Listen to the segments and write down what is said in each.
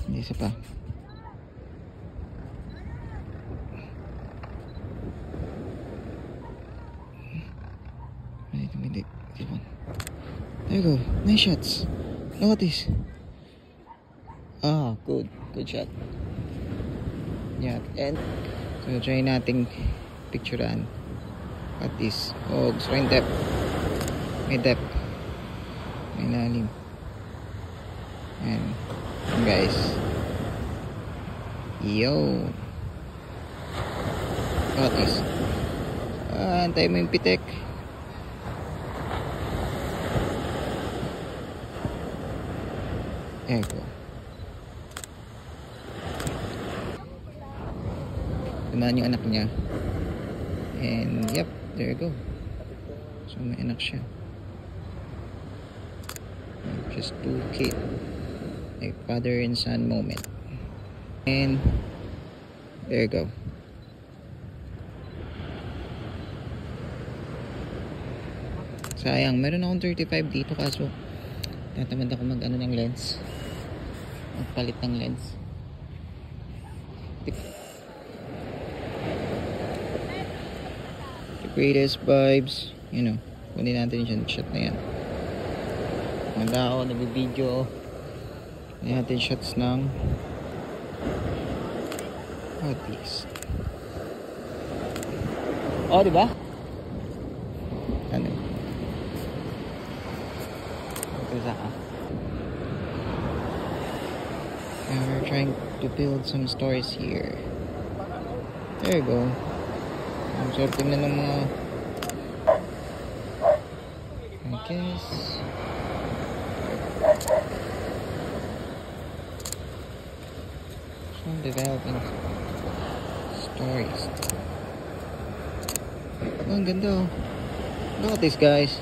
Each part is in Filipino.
Hindi isa pa. Hindi. This one. There you go. Nice shots. Look at this. Ah, good. Good shot. Yeah, and so try nating picturean at this. Oh, gusto ko yung depth. May depth. May lalim. And guys. Yo. Look at this. Antay mo yung pitek. There you go. Tumaan yung anak niya. And yep, there you go. So may anak siya. Just two kids. Like father and son moment. And there you go. Sayang, meron akong 35 dito kaso tatamad ako mag-ano ng lens. Magpalit ng lens. The greatest vibes, you know, kunin natin yung shot na yan. Manda ako, nag-video. Kunin natin shots ng at least. Oh, diba? Ano? And we're trying to build some stories here. There you go. Ang sarap tingnan ng mga I guess some developing stories. Oh, ang ganda oh. Look at this guys.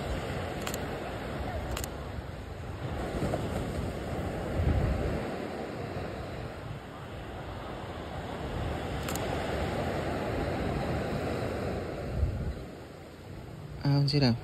Sila.